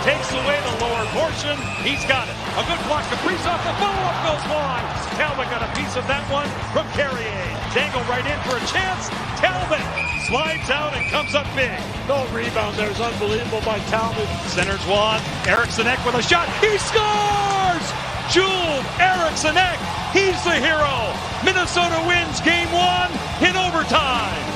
takes away the lower portion. He's got it. A good block. Kaprizov. The follow-up goes wide. Talbot got a piece of that one from Carrier. Dangle right in for a chance. Talbot slides out and comes up big. No rebound there is unbelievable by Talbot. Centers one. Eriksson Ek with a shot. He scores! Judd Eriksson Ek. He's the hero. Minnesota wins game 1 in overtime.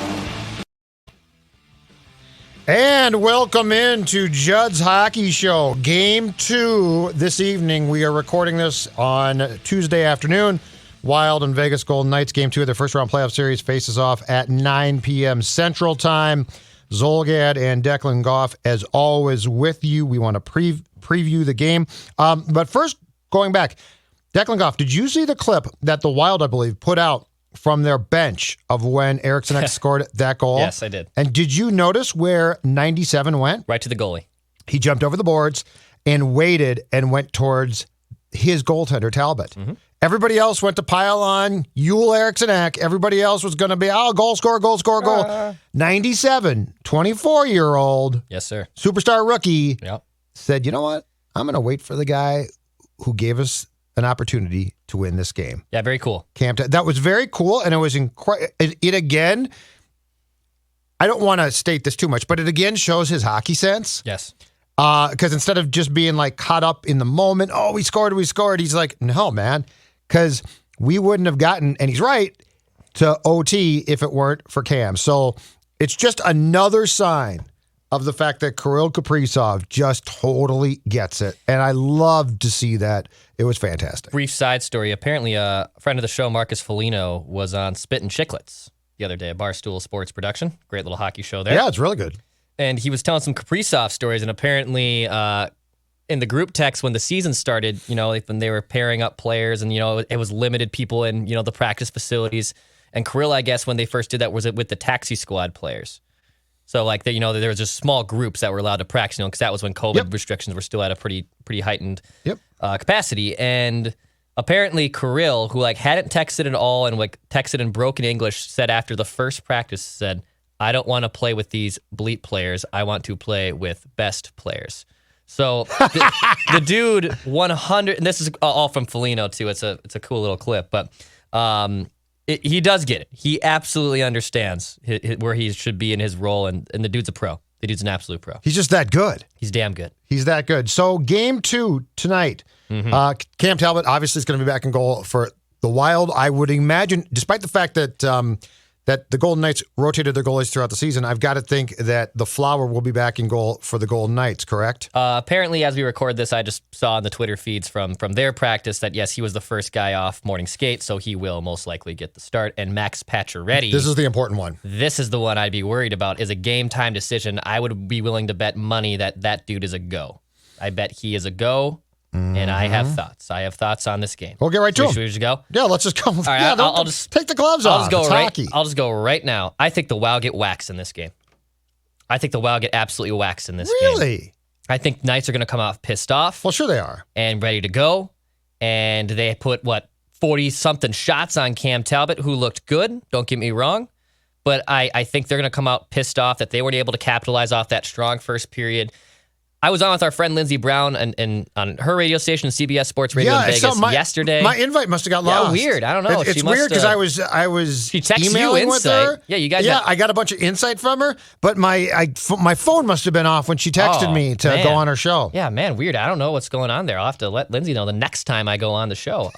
And welcome into Judd's Hockey Show. Game 2 this evening. We are recording this on Tuesday afternoon. Wild and Vegas Golden Knights, Game 2 of their first-round playoff series, faces off at 9 p.m. Central Time. Zolgad and Declan Goff, as always, with you. We want to preview the game. But first, going back, Declan Goff, did you see the clip that the Wild, I believe, put out from their bench of when Eriksson Ek scored that goal? Yes, I did. And did you notice where 97 went? Right to the goalie. He jumped over the boards and waited and went towards his goaltender, Talbot. Mm-hmm. Everybody else went to pile on Yule Eriksson Ek. Everybody else was going to be, goal score, goal score, goal. 97, 24-year-old. Yes, sir. Superstar rookie. Yep. Said, you know what? I'm going to wait for the guy who gave us an opportunity to win this game. Yeah, very cool. That was very cool, and it was incredible. It again, I don't want to state this too much, but it again shows his hockey sense. Yes. Because instead of just being like caught up in the moment, we scored, he's like, no, man, because we wouldn't have gotten, and he's right, to OT if it weren't for Cam. So it's just another sign of the fact that Kirill Kaprizov just totally gets it. And I love to see that. It was fantastic. Brief side story. Apparently, a friend of the show, Marcus Foligno, was on Spittin' Chicklets the other day, a Barstool Sports production. Great little hockey show there. Yeah, it's really good. And he was telling some Kaprizov stories, and apparently in the group text when the season started, when they were pairing up players and, it was limited people in, the practice facilities. And Kirill, I guess, when they first did that, was it with the taxi squad players. So, there was just small groups that were allowed to practice, because that was when COVID restrictions were still at a pretty heightened capacity. And apparently, Kirill, who hadn't texted at all and texted in broken English, said after the first practice, said, "I don't want to play with these bleep players. I want to play with best players." So the dude 100, and this is all from Foligno too. It's a cool little clip, but he does get it. He absolutely understands where he should be in his role, and the dude's a pro. The dude's an absolute pro. He's just that good. He's damn good. He's that good. So game 2 tonight, Cam Talbot obviously is going to be back in goal for the Wild. I would imagine, despite the fact that that the Golden Knights rotated their goalies throughout the season, I've got to think that the Flower will be back in goal for the Golden Knights, correct? Apparently, as we record this, I just saw on the Twitter feeds from their practice that, yes, he was the first guy off morning skate, so he will most likely get the start. And Max Pacioretty. This is the important one. This is the one I'd be worried about. Is a game-time decision. I would be willing to bet money that dude is a go. I bet he is a go. And I have thoughts. I have thoughts on this game. We'll get right to him. Should we just go? Yeah, let's just go. All right, yeah, I'll just take the gloves off. I'll just go right now. I think the Wild get waxed in this game. I think the Wild get absolutely waxed in this game. Really? I think Knights are going to come off pissed off. Well, sure they are. And ready to go. And they put, 40-something shots on Cam Talbot, who looked good. Don't get me wrong. But I think they're going to come out pissed off that they weren't able to capitalize off that strong first period. I was on with our friend Lindsey Brown and on her radio station, CBS Sports Radio in Vegas yesterday. My invite must have got lost. Yeah, weird. I don't know. It's weird because I was she texted emailing you with her. Yeah, you guys. Yeah, I got a bunch of insight from her, but my phone must have been off when she texted me to go on her show. Yeah, man, weird. I don't know what's going on there. I'll have to let Lindsey know the next time I go on the show.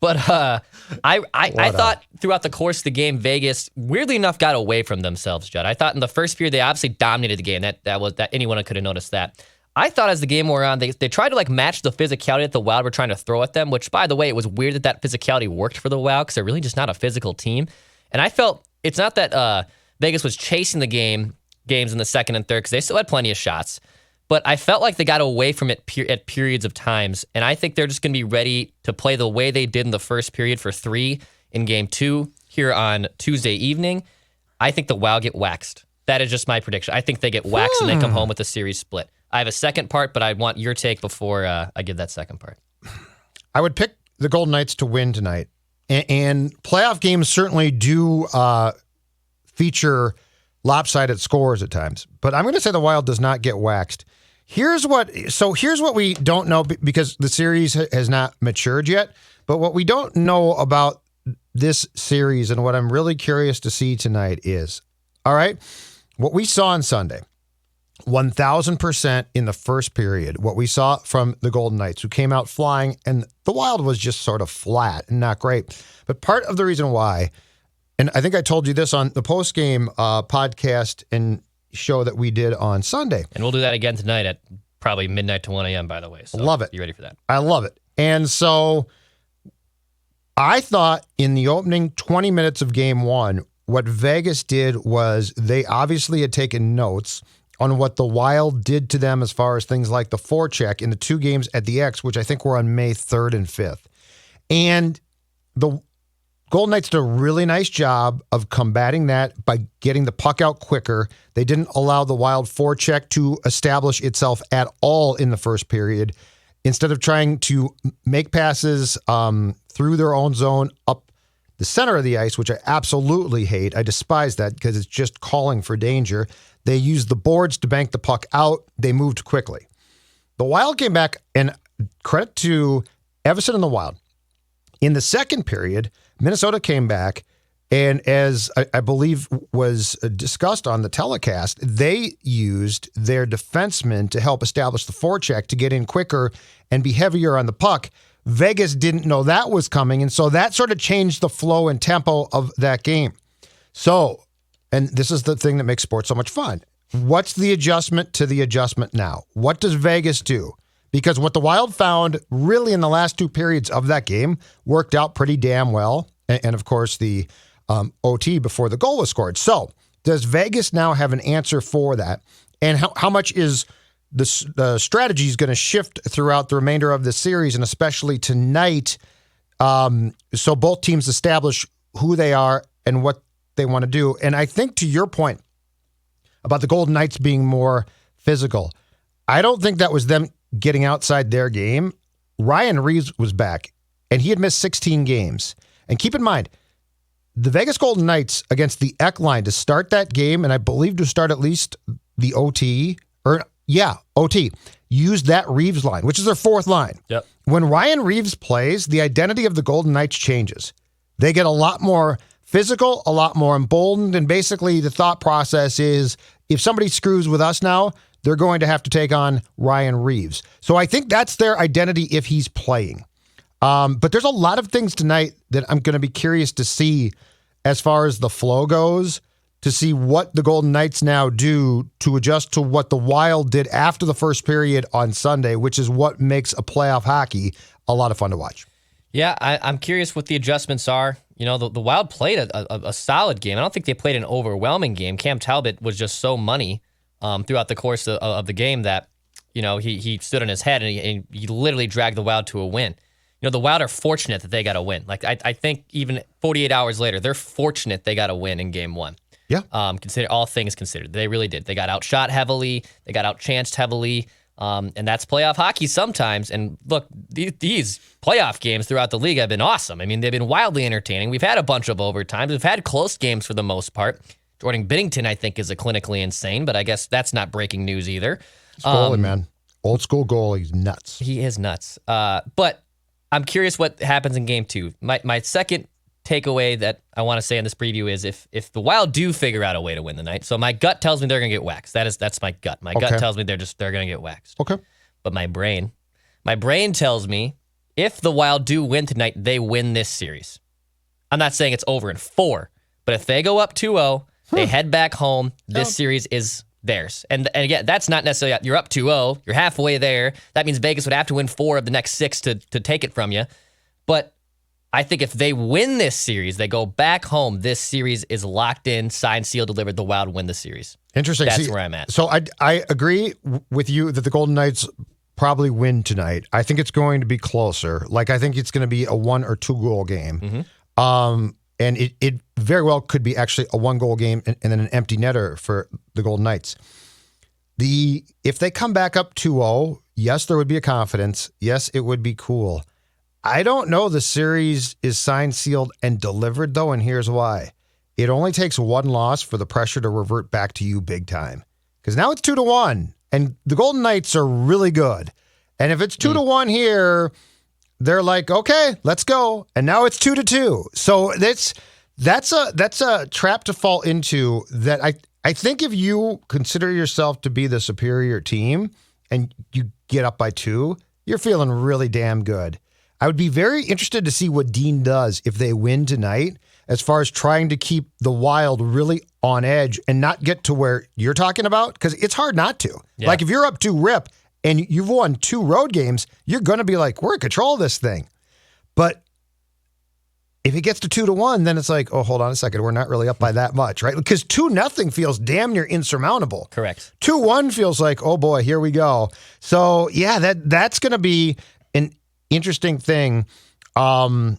But I thought throughout the course of the game, Vegas, weirdly enough, got away from themselves, Judd. I thought in the first period, they obviously dominated the game. That anyone could have noticed that. I thought as the game wore on, they tried to match the physicality that the Wild were trying to throw at them, which, by the way, it was weird that physicality worked for the Wild because they're really just not a physical team. And I felt it's not that Vegas was chasing the games in the second and third because they still had plenty of shots. But I felt like they got away from it at periods of times, and I think they're just going to be ready to play the way they did in the first period for 3 in Game 2 here on Tuesday evening. I think the Wild get waxed. That is just my prediction. I think they get waxed and they come home with a series split. I have a second part, but I want your take before I give that second part. I would pick the Golden Knights to win tonight, and playoff games certainly do feature lopsided scores at times, but I'm going to say the Wild does not get waxed. Here's what we don't know because the series has not matured yet. But what we don't know about this series and what I'm really curious to see tonight is, all right, what we saw on Sunday, 1,000% in the first period, what we saw from the Golden Knights, who came out flying, and the Wild was just sort of flat and not great. But part of the reason why, and I think I told you this on the post-game podcast and show that we did on Sunday. And we'll do that again tonight at probably midnight to 1 a.m., by the way. So love it. You ready for that? I love it. And so I thought in the opening 20 minutes of game one, what Vegas did was they obviously had taken notes on what the Wild did to them as far as things like the forecheck in the two games at the X, which I think were on May 3rd and 5th. And the Golden Knights did a really nice job of combating that by getting the puck out quicker. They didn't allow the Wild forecheck to establish itself at all in the first period. Instead of trying to make passes through their own zone up the center of the ice, which I absolutely hate. I despise that because it's just calling for danger. They used the boards to bank the puck out. They moved quickly. The Wild came back, and credit to Everson and the Wild. In the second period, Minnesota came back, and as I believe was discussed on the telecast, they used their defensemen to help establish the forecheck to get in quicker and be heavier on the puck. Vegas didn't know that was coming, and so that sort of changed the flow and tempo of that game. So, and this is the thing that makes sports so much fun. What's the adjustment to the adjustment now? What does Vegas do? Because what the Wild found really in the last two periods of that game worked out pretty damn well. And of course, the OT before the goal was scored. So does Vegas now have an answer for that? And how much is the strategy is going to shift throughout the remainder of the series, and especially tonight, so both teams establish who they are and what they want to do. And I think to your point about the Golden Knights being more physical, I don't think that was them getting outside their game. Ryan Reeves was back, and he had missed 16 games. And keep in mind, the Vegas Golden Knights against the Eck line to start that game, and I believe to start at least the OT, used that Reeves line, which is their fourth line. Yep. When Ryan Reeves plays, the identity of the Golden Knights changes. They get a lot more physical, a lot more emboldened, and basically the thought process is if somebody screws with us now, they're going to have to take on Ryan Reeves. So I think that's their identity if he's playing. But there's a lot of things tonight that I'm going to be curious to see as far as the flow goes, to see what the Golden Knights now do to adjust to what the Wild did after the first period on Sunday, which is what makes a playoff hockey a lot of fun to watch. Yeah, I'm curious what the adjustments are. You know, the Wild played a solid game. I don't think they played an overwhelming game. Cam Talbot was just so money throughout the course of the game that, you know, he stood on his head and he literally dragged the Wild to a win. You know, the Wild are fortunate that they got a win. Like, I think even 48 hours later, they're fortunate they got a win in game one. Yeah. Consider all things considered. They really did. They got outshot heavily. They got outchanced heavily. And that's playoff hockey sometimes. And look, these playoff games throughout the league have been awesome. I mean, they've been wildly entertaining. We've had a bunch of overtimes. We've had close games for the most part. Jordan Binnington, I think, is a clinically insane, but I guess that's not breaking news either. Goalie, man. Old school goalie. He's nuts. He is nuts. But I'm curious what happens in game two. My second takeaway that I want to say in this preview is if the Wild do figure out a way to win the night, so my gut tells me they're going to get waxed. That's my gut. My gut tells me they're going to get waxed. Okay. But my brain tells me if the Wild do win tonight, they win this series. I'm not saying it's over in 4, but if they go up 2-0, they head back home, this series is theirs. And again, that's not necessarily, you're up 2-0, you're halfway there. That means Vegas would have to win 4 of the next 6 to take it from you. But I think if they win this series, they go back home, this series is locked in, signed, sealed, delivered, the Wild win the series. Interesting. That's where I'm at. So I agree with you that the Golden Knights probably win tonight. I think it's going to be closer. Like, I think it's going to be a 1 or 2 goal game. Mm-hmm. And it very well could be actually a 1 goal game and then an empty netter for the Golden Knights. If they come back up 2-0, yes, there would be a confidence. Yes, it would be cool. I don't know the series is signed, sealed, and delivered, though, and here's why. It only takes 1 loss for the pressure to revert back to you big time. Because now it's 2-1, And the Golden Knights are really good. And if it's 2-1 here, they're like, okay, let's go. And now it's 2-2. So that's a trap to fall into that I think if you consider yourself to be the superior team and you get up by 2, you're feeling really damn good. I would be very interested to see what Dean does if they win tonight as far as trying to keep the Wild really on edge and not get to where you're talking about, because it's hard not to. Yeah. Like if you're up 2-rip and you've won 2 road games, you're going to be like, we're in control of this thing. But if it gets to 2-1, then it's like, oh, hold on a second. We're not really up by that much, right? Because 2-0 feels damn near insurmountable. Correct. 2-1 feels like, oh boy, here we go. So yeah, that's going to be an interesting thing. I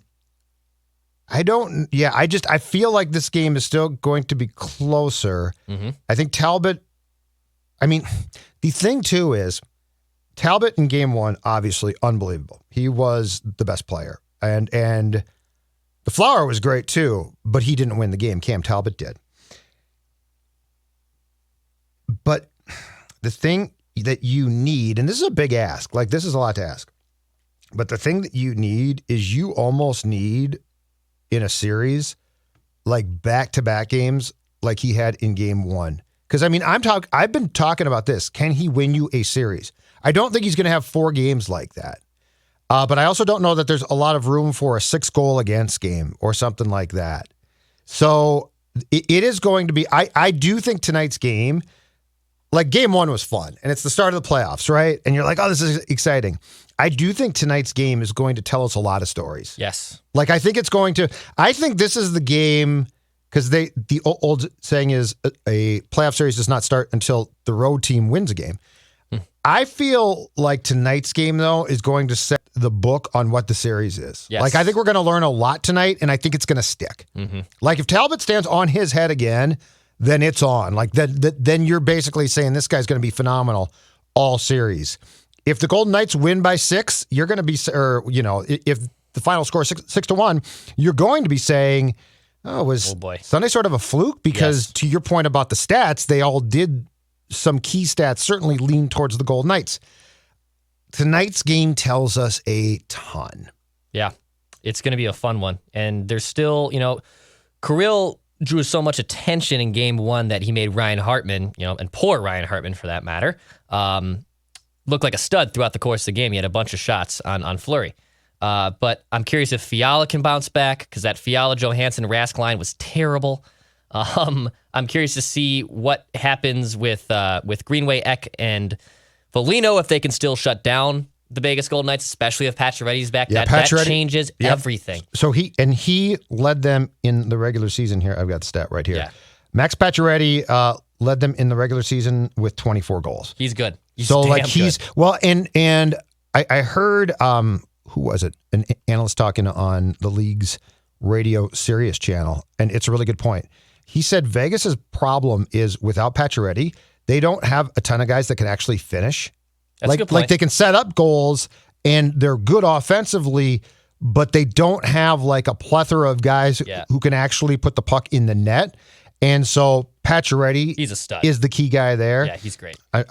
feel like this game is still going to be closer. Mm-hmm. I think Talbot, the thing too is Talbot in game 1, obviously unbelievable. He was the best player. And the Flower was great too, but he didn't win the game. Cam Talbot did. But the thing that you need, and this is a big ask, like this is a lot to ask, but the thing that you need is you almost need in a series like back-to-back games like he had in game 1. Because I've been talking about this. Can he win you a series? I don't think he's going to have 4 games like that. But I also don't know that there's a lot of room for a 6-goal against game or something like that. So it is going to be, I do think tonight's game, like game 1 was fun and it's the start of the playoffs, right? And you're like, oh, this is exciting. I do think tonight's game is going to tell us a lot of stories. Yes. Like I think this is the game, because the old saying is a playoff series does not start until the road team wins a game. I feel like tonight's game, though, is going to set the book on what the series is. Yes. Like, I think we're going to learn a lot tonight, and I think it's going to stick. Mm-hmm. Like, if Talbot stands on his head again, then it's on. Like, then you're basically saying this guy's going to be phenomenal all series. If the Golden Knights win by 6, you're going to be, if the final score is 6-1, you're going to be saying, was Sunday sort of a fluke? Because to your point about the stats, they all did. Some key stats certainly lean towards the Golden Knights. Tonight's game tells us a ton. Yeah, it's going to be a fun one. And there's still, Kirill drew so much attention in game 1 that he made Ryan Hartman, and poor Ryan Hartman for that matter, look like a stud throughout the course of the game. He had a bunch of shots on Fleury. But I'm curious if Fiala can bounce back, because that Fiala, Johansson, Rask line was terrible. I'm curious to see what happens with Greenway, Eck, and Foligno, if they can still shut down the Vegas Golden Knights, especially if Pacioretty's back. Yeah, that changes everything. So he led them in the regular season here. I've got the stat right here. Yeah. Max Pacioretty led them in the regular season with 24 goals. He's good. He's good. Well, and I heard who was it? An analyst talking on the league's radio Sirius channel, and it's a really good point. He said Vegas's problem is without Pacioretty, they don't have a ton of guys that can actually finish. That's a good point. Like they can set up goals and they're good offensively, but they don't have like a plethora of guys who can actually put the puck in the net. And so Pacioretty he's a stud. Is the key guy there. Yeah, he's great. I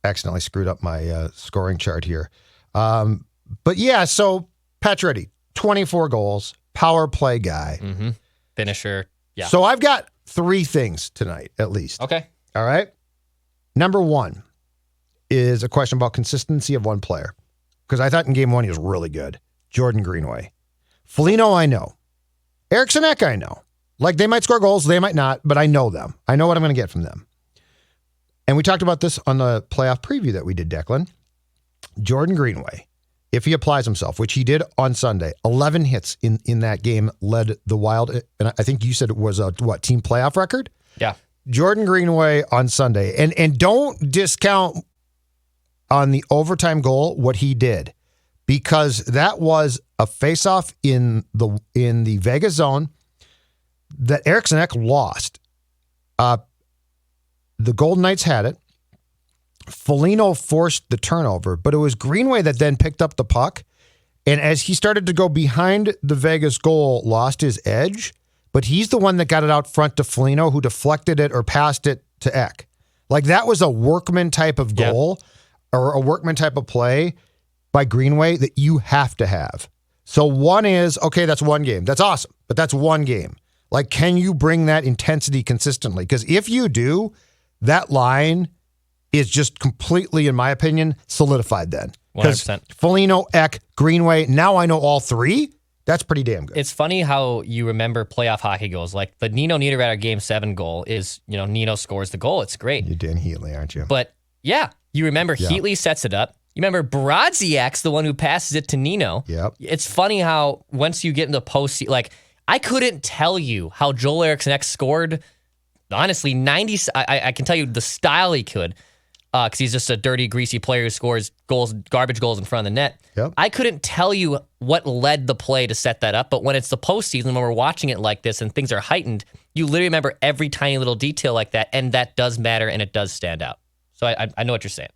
accidentally screwed up my scoring chart here. But yeah, so Pacioretty, 24 goals, power play guy. Mm-hmm. Finisher. Yeah. So I've got 3 things tonight, at least. Okay. All right. Number 1 is a question about consistency of one player, because I thought in game 1 he was really good. Jordan Greenway. Foligno, I know. Eriksson Ek, I know. Like, they might score goals, they might not, but I know them. I know what I'm going to get from them. And we talked about this on the playoff preview that we did, Declan. Jordan Greenway, if he applies himself, which he did on Sunday, 11 hits in that game led the Wild, and I think you said it was a, team playoff record? Yeah. Jordan Greenway on Sunday. And don't discount on the overtime goal what he did, because that was a face-off in the Vegas zone that Eriksson Ek lost. The Golden Knights had it. Foligno forced the turnover, but it was Greenway that then picked up the puck, and as he started to go behind the Vegas goal, lost his edge, but he's the one that got it out front to Foligno, who deflected it or passed it to Ek. Like that was a workman type of goal or a workman type of play by Greenway that you have to have. So one is, okay, that's one game. That's awesome, but that's one game. Like, can you bring that intensity consistently? Because if you do, that line is just completely, in my opinion, solidified then. 100%. Foligno, Eck, Greenway, now I know all three. That's pretty damn good. It's funny how you remember playoff hockey goals. Like the Nino Niederreiter Game 7 goal is, Nino scores the goal. It's great. You're Dan Heatley, aren't you? But yeah, you remember Heatley sets it up. You remember Brodziak's the one who passes it to Nino. Yep. It's funny how once you get into post, like I couldn't tell you how Joel Eriksson Ek scored. Honestly, 90. I can tell you the style he could. Because he's just a dirty, greasy player who scores goals, garbage goals in front of the net. Yep. I couldn't tell you what led the play to set that up, but when it's the postseason, when we're watching it like this and things are heightened, you literally remember every tiny little detail like that, and that does matter, and it does stand out. So I know what you're saying.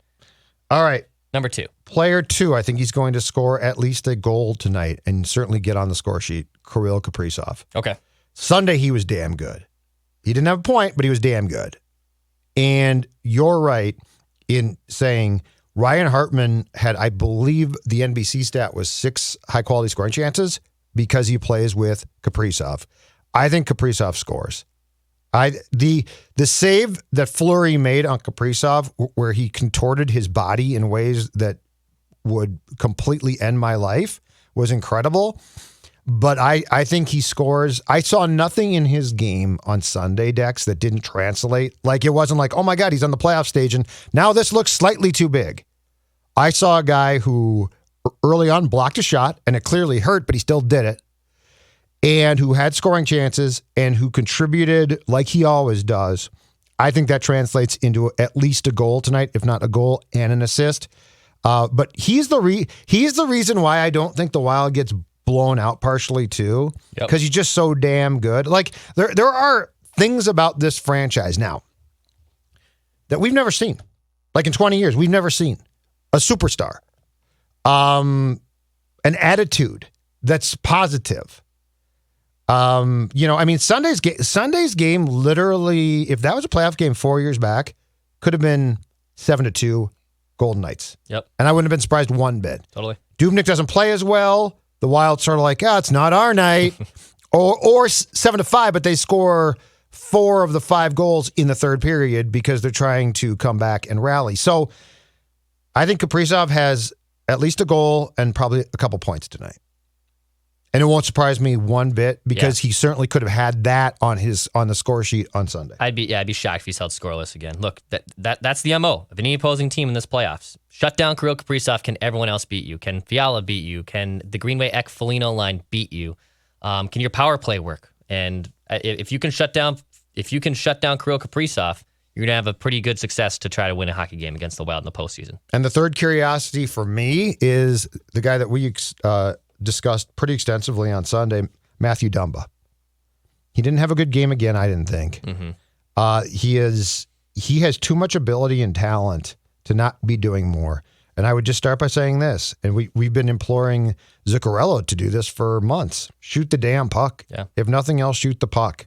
All right. Number 2. Player 2, I think he's going to score at least a goal tonight and certainly get on the score sheet, Kirill Kaprizov. Okay. Sunday, he was damn good. He didn't have a point, but he was damn good. And you're right in saying Ryan Hartman had, I believe the NBC stat was 6 high-quality scoring chances because he plays with Kaprizov. I think Kaprizov scores. The save that Fleury made on Kaprizov, where he contorted his body in ways that would completely end my life, was incredible. But I think he scores. I saw nothing in his game on Sunday, Dex, that didn't translate. Like, it wasn't like, oh my God, he's on the playoff stage and now this looks slightly too big. I saw a guy who early on blocked a shot and it clearly hurt, but he still did it. And who had scoring chances and who contributed like he always does. I think that translates into at least a goal tonight, if not a goal and an assist. But he's the reason why I don't think the Wild gets blown out partially too, because he's just so damn good. Like there are things about this franchise now that we've never seen. Like in 20 years, we've never seen a superstar, an attitude that's positive. Sunday's game literally, if that was a playoff game 4 years back, could have been 7-2 Golden Knights. Yep. And I wouldn't have been surprised one bit. Totally. Dubnyk doesn't play as well. The Wild sort of like, it's not our night. or 7-5, but they score 4 of the 5 goals in the third period because they're trying to come back and rally. So I think Kaprizov has at least a goal and probably a couple points tonight. And it won't surprise me one bit because he certainly could have had that on the score sheet on Sunday. I'd be shocked if he's held scoreless again. Look, that's the MO of any opposing team in this playoffs. Shut down Kirill Kaprizov. Can everyone else beat you? Can Fiala beat you? Can the Greenway Eck Foligno line beat you? Can your power play work? And if you can shut down Kirill Kaprizov, you're gonna have a pretty good success to try to win a hockey game against the Wild in the postseason. And the third curiosity for me is the guy that we discussed pretty extensively on Sunday, Matthew Dumba. He didn't have a good game again, I didn't think. Mm-hmm. He has too much ability and talent to not be doing more. And I would just start by saying this, and we've been imploring Zuccarello to do this for months. Shoot the damn puck. Yeah. If nothing else, shoot the puck.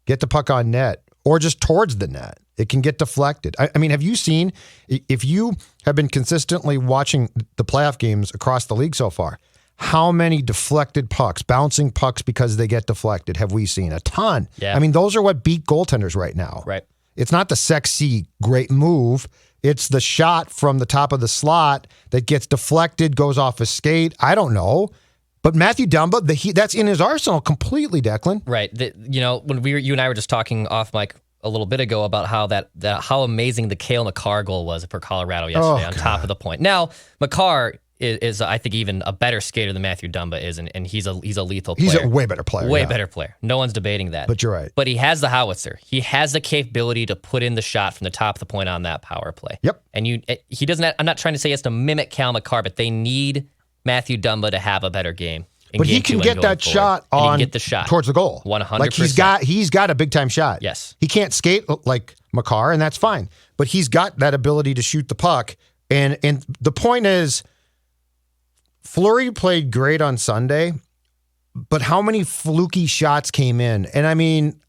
Get the puck on net or just towards the net. It can get deflected. I mean, have you seen, if you have been consistently watching the playoff games across the league so far, how many deflected pucks, bouncing pucks because they get deflected, have we seen? A ton. Yeah. I mean, those are what beat goaltenders right now. Right. It's not the sexy, great move. It's the shot from the top of the slot that gets deflected, goes off a skate. I don't know. But Matthew Dumba, that's in his arsenal completely, Declan. Right. When you and I were just talking off mic a little bit ago about how amazing the Cale Makar goal was for Colorado yesterday on top of the point. Now, Makar is I think even a better skater than Matthew Dumba is, and he's a lethal player. He's a way better player. Way better player. No one's debating that. But you're right. But he has the howitzer. He has the capability to put in the shot from the top of the point on that power play. Yep. And he doesn't. I'm not trying to say he has to mimic Cale Makar, but they need Matthew Dumba to have a better game. But he can get that shot on towards the goal. 100%. Like he's got a big time shot. Yes. He can't skate like Makar, and that's fine. But he's got that ability to shoot the puck. And the point is, Fleury played great on Sunday, but how many fluky shots came in? And I mean,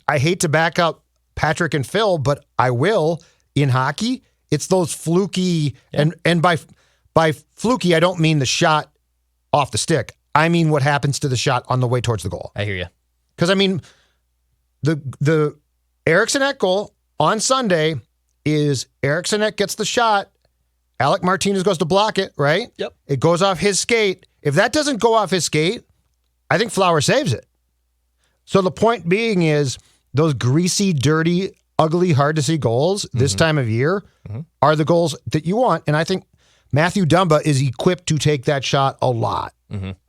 I hate to back up Patrick and Phil, but I will. in hockey, it's those fluky, and by fluky, I don't mean the shot off the stick. I mean what happens to the shot on the way towards the goal. I hear you. Because, I mean, the Eriksson goal on Sunday is Eriksson gets the shot, Alec Martinez goes to block it, right? Yep. It goes off his skate. If that doesn't go off his skate, I think Flower saves it. So the point being is those greasy, dirty, ugly, hard to see goals this time of year are the goals that you want. And I think Matthew Dumba is equipped to take that shot a lot.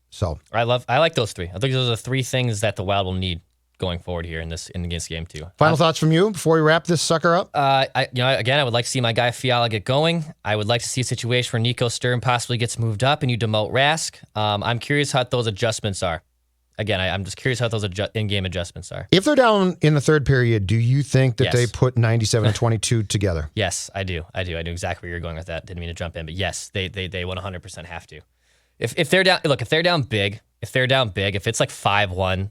So I like those three. I think those are the three things that the Wild will need going forward here in this game too. Final thoughts from you before we wrap this sucker up? I would like to see my guy Fiala get going. I would like to see a situation where Nico Sturm possibly gets moved up and you demote Rask. I'm curious how those adjustments are. Again, I'm just curious how those in-game adjustments are. If they're down in the third period, do you think that they put 97 and 22 together? Yes, I do. I knew exactly where you're going with that. Didn't mean to jump in, but yes, they 100% have to. If they're down, look, if they're down big, if it's like 5-1,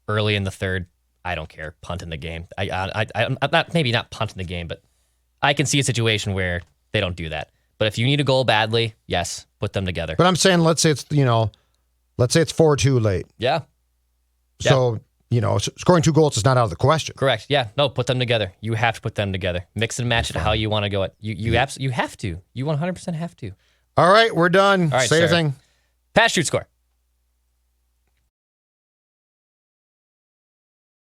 early in the third, I don't care. Punt in the game. I'm not punting the game, but I can see a situation where they don't do that. But if you need a goal badly, yes, put them together. But I'm saying, let's say it's 4-2 late. Yeah. So, scoring 2 goals is not out of the question. Correct. Yeah. No, put them together. You have to put them together. Mix and match it how you want to go it. You have to. You 100% have to. All right, we're done. All right, say your thing. Pass, shoot, score.